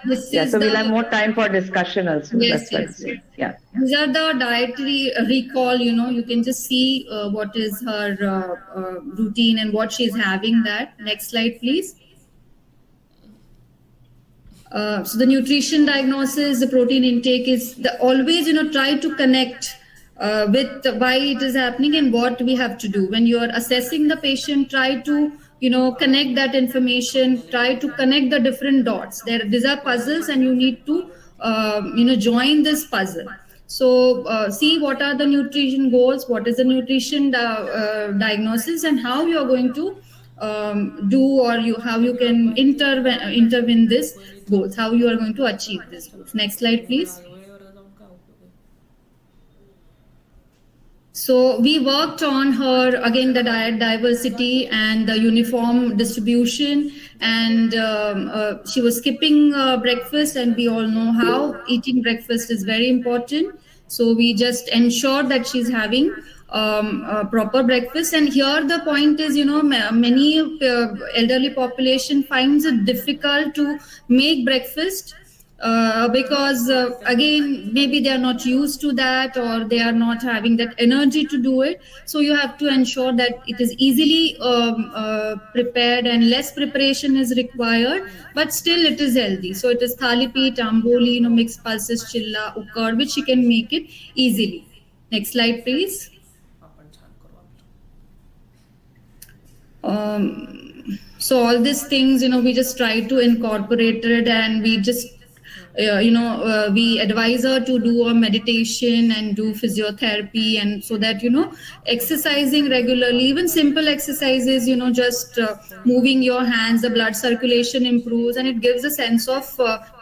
So we'll have more time for discussion also.
Yes.
Yeah.
These are the dietary recall. You can just see what is her routine and what she's having. That next slide, please. So the nutrition diagnosis, the protein intake is always try to connect with why it is happening and what we have to do. When you are assessing the patient, try to connect that information, try to connect the different dots. These are puzzles, and you need to join this puzzle. So see what are the nutrition goals, what is the nutrition diagnosis, and how you are going to how you can intervene this goals, how you are going to achieve this goals. Next slide, please. So we worked on her, again, the diet diversity and the uniform distribution, and she was skipping breakfast, and we all know how eating breakfast is very important. So we just ensure that she's having a proper breakfast. And here the point is, many elderly population finds it difficult to make breakfast. Because again, maybe they are not used to that, or they are not having that energy to do it. So you have to ensure that it is easily prepared, and less preparation is required, but still it is healthy. So it is thali peeth, amboli, mixed pulses, chilla, ukkad, which you can make it easily. Next slide, please. So all these things, we just try to incorporate it, and we just we advise her to do a meditation and do physiotherapy, and so that exercising regularly, even simple exercises, just moving your hands, the blood circulation improves, and it gives a sense of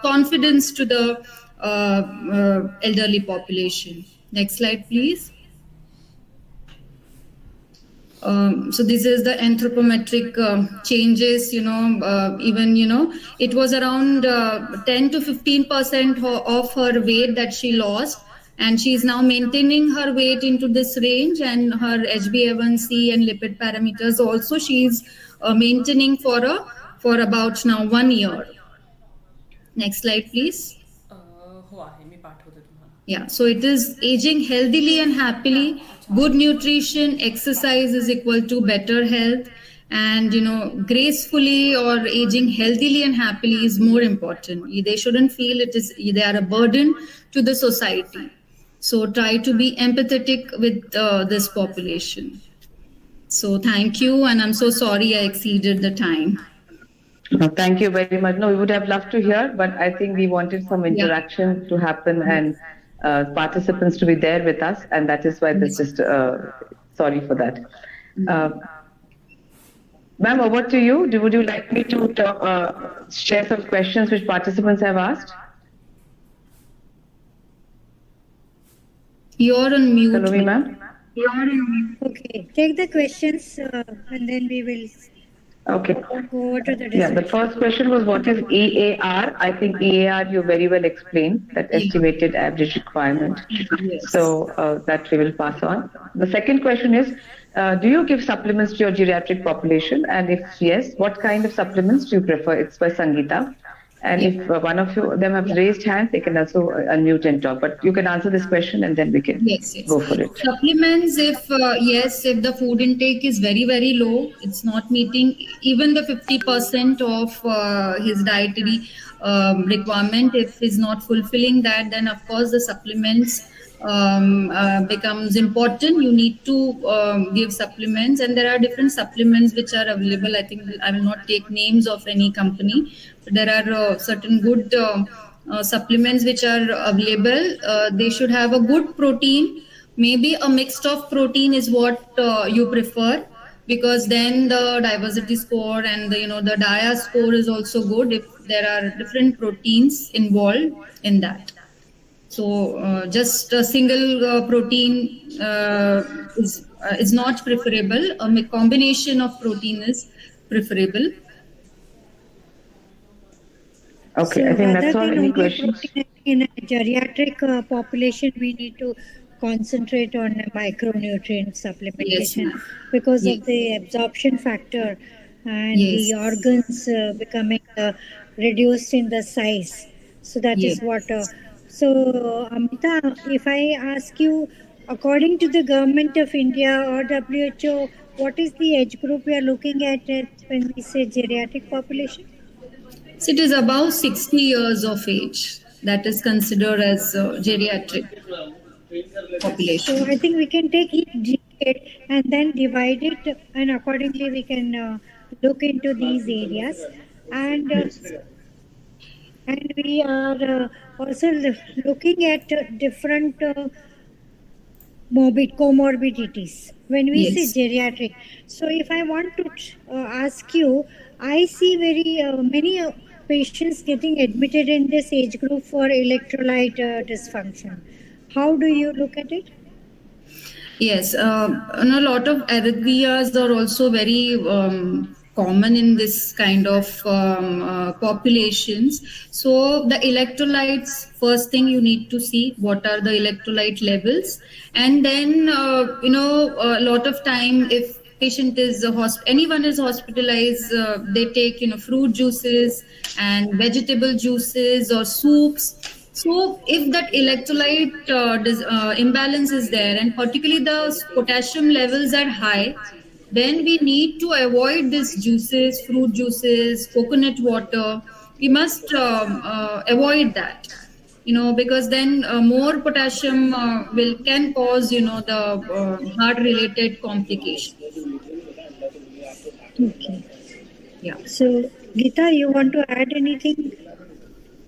confidence to the elderly population. Next slide, please. So this is the anthropometric changes, even, it was around 10 to 15% of her weight that she lost. And she is now maintaining her weight into this range, and her HbA1c and lipid parameters also she is maintaining for about now 1 year. Next slide, please. Yeah, so it is aging healthily and happily. Good nutrition, exercise is equal to better health, and gracefully or aging healthily and happily is more important. They shouldn't feel they are a burden to the society. So try to be empathetic with this population. So thank you, and I'm so sorry I exceeded the time.
No, thank you very much. No, we would have loved to hear, but I think we wanted some interaction to happen and participants to be there with us, and that is why this is sorry for that. Ma'am, over to you. Would you like me to share some questions which participants have asked?
You're on mute.
Hello, ma'am.
You're on mute. Okay, take the questions and then we will.
Okay.
Go over to the
yeah, the first question was what is EAR? I think EAR you very well explained, that estimated average requirement.
Yes.
So that we will pass on. The second question is, do you give supplements to your geriatric population? And if yes, what kind of supplements do you prefer? It's by Sangeeta. And if one of them have raised hands, they can also unmute and talk. But you can answer this question and then we can go for it.
Supplements, if the food intake is very, very low, it's not meeting even the 50% of his dietary requirement. If he's not fulfilling that, then of course the supplements becomes important. You need to give supplements, and there are different supplements which are available. I think I will not take names of any company, but there are certain good supplements which are available. They should have a good protein. Maybe a mixed of protein is what you prefer, because then the diversity score and the DIA score is also good if there are different proteins involved in that. So just a single protein is not preferable. A combination of protein is preferable.
Okay,
so
I think that's all. Any questions?
In a geriatric population, we need to concentrate on micronutrient supplementation because of the absorption factor and the organs becoming reduced in the size. So that is what... So, Amita, if I ask you, according to the Government of India or WHO, what is the age group we are looking at when we say geriatric population?
So it is above 60 years of age. That is considered as geriatric population.
So I think we can take each decade and then divide it, and accordingly we can look into these areas. And we are also looking at different comorbidities when we say geriatric. So if I want to ask you, I see very many patients getting admitted in this age group for electrolyte dysfunction. How do you look at it?
Yes, a lot of arrhythmias are also very common in this kind of populations. So the electrolytes, first thing you need to see what are the electrolyte levels, and then a lot of time if patient is anyone is hospitalized, they take fruit juices and vegetable juices or soups. So if that electrolyte imbalance is there, and particularly the potassium levels are high, then we need to avoid these juices, fruit juices, coconut water. We must avoid that, because then more potassium can cause, the heart-related complications.
Okay.
Yeah.
So, Geeta, you want to add anything?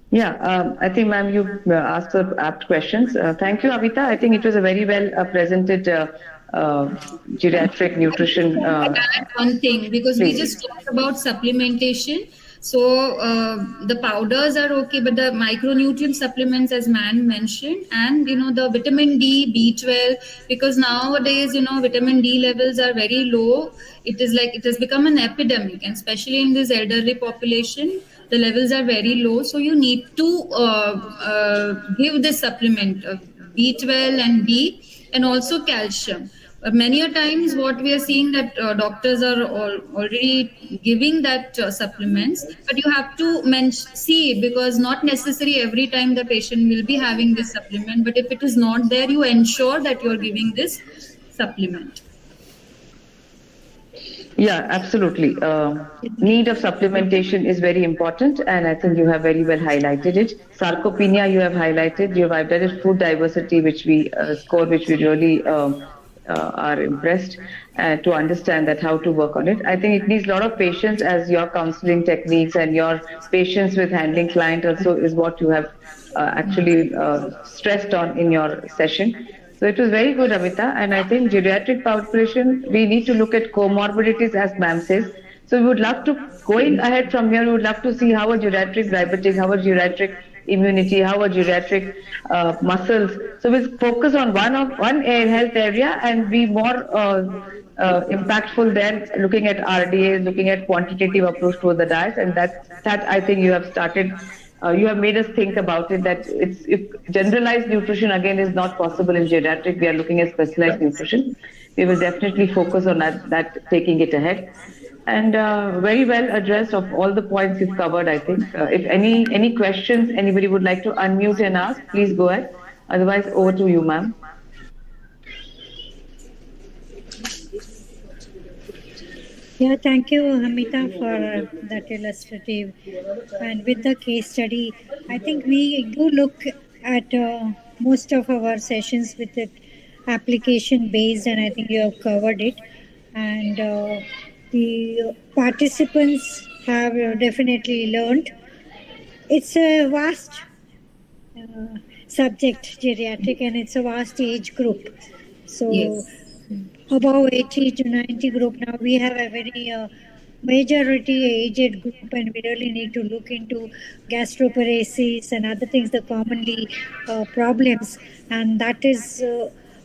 Yeah, I think, ma'am, you asked apt questions. Thank you, Amita. I think it was a very well presented geriatric nutrition.
One thing, because we just talked about supplementation. So the powders are okay, but the micronutrient supplements, as man mentioned, and the vitamin D, B12, because nowadays vitamin D levels are very low. It is like it has become an epidemic, and especially in this elderly population, the levels are very low. So you need to give this supplement of B12 and D, and also calcium. Many a times what we are seeing that doctors are already giving that supplements, but you have to see it, because not necessary every time the patient will be having this supplement, but if it is not there, you ensure that you are giving this supplement.
Yeah, absolutely. Need of supplementation is very important, and I think you have very well highlighted it. Sarcopenia, you have highlighted. You have highlighted food diversity, which we score, which we really are impressed to understand that how to work on it. I think it needs a lot of patience, as your counseling techniques and your patience with handling client also is what you have actually stressed on in your session. So it was very good, Amita. And I think geriatric population, we need to look at comorbidities, as ma'am says. So we would love to, going ahead from here, we would love to see how a geriatric diabetic, how a geriatric immunity, how a geriatric muscles. So we'll focus on one health area and be more impactful there, looking at RDAs, looking at quantitative approach to the diet. And that I think you have started. You have made us think about it, that if generalized nutrition again is not possible in geriatric, we are looking at specialized nutrition. We will definitely focus on that taking it ahead. And very well addressed of all the points you've covered, I think. If any questions anybody would like to unmute and ask, please go ahead. Otherwise, over to you, ma'am.
Yeah, thank you, Amita, for that illustrative. And with the case study, I think we do look at most of our sessions with the application based, and I think you have covered it. And the participants have definitely learned. It's a vast subject, geriatric, and it's a vast age group. So.
Yes.
Above 80 to 90 group, now we have a very majority aged group, and we really need to look into gastroparesis and other things, the commonly problems. And that is,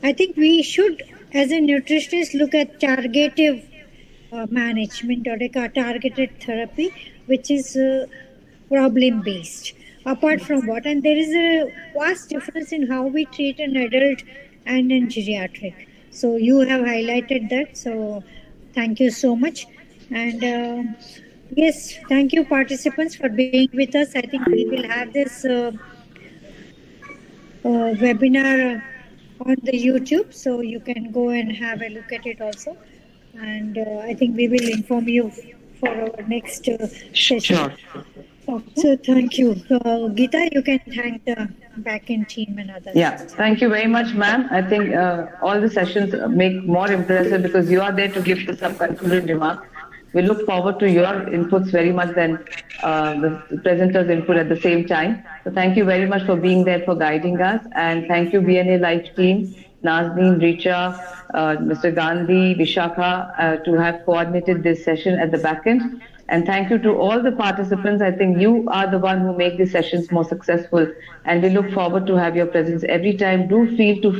I think we should, as a nutritionist, look at targeted management or like a targeted therapy, which is problem based. Apart from what, and there is a vast difference in how we treat an adult and in geriatric. So you have highlighted that. So thank you so much. And yes, thank you participants for being with us. I think we will have this webinar on the YouTube, so you can go and have a look at it also. And I think we will inform you for our next session.
Sure.
So thank you. Geeta, you can thank the back-end team and others.
Yeah, thank you very much, ma'am. I think all the sessions make more impressive because you are there to give some concluding remarks. We look forward to your inputs very much than the presenter's input at the same time. So thank you very much for being there, for guiding us. And thank you, BNA Life team, Nazneen, Richa, Mr. Gandhi, Vishakha, to have coordinated this session at the back end. And thank you to all the participants. I think you are the one who make these sessions more successful. And we look forward to have your presence every time. Do feel to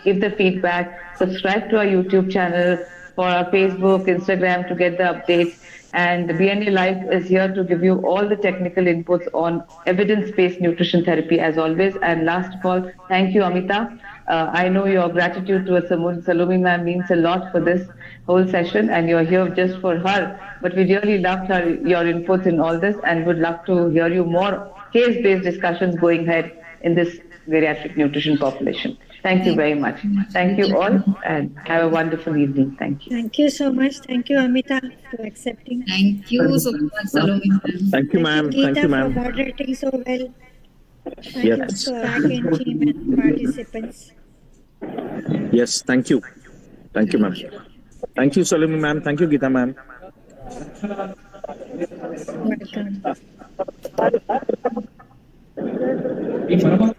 give the feedback, subscribe to our YouTube channel, for our Facebook, Instagram to get the updates. And the BNA Life is here to give you all the technical inputs on evidence-based nutrition therapy as always. And last of all, thank you, Amita. I know your gratitude towards Salome ma'am means a lot for this whole session, and you're here just for her. But we really loved your inputs in all this, and would love to hear you more case-based discussions going ahead in this geriatric nutrition population. Thank you very much. Thank you all, and have a wonderful evening. Thank you.
Thank you so much. Thank you, Amita, for accepting.
Thank you so much, Salome ma'am.
Thank you, ma'am. Thank you, ma'am.
For moderating so well. Thank
Yes.
you to back-end team and participants.
Yes, thank you. Thank you, ma'am. Thank you, Salome ma'am. Thank you, Geeta ma'am.
Welcome.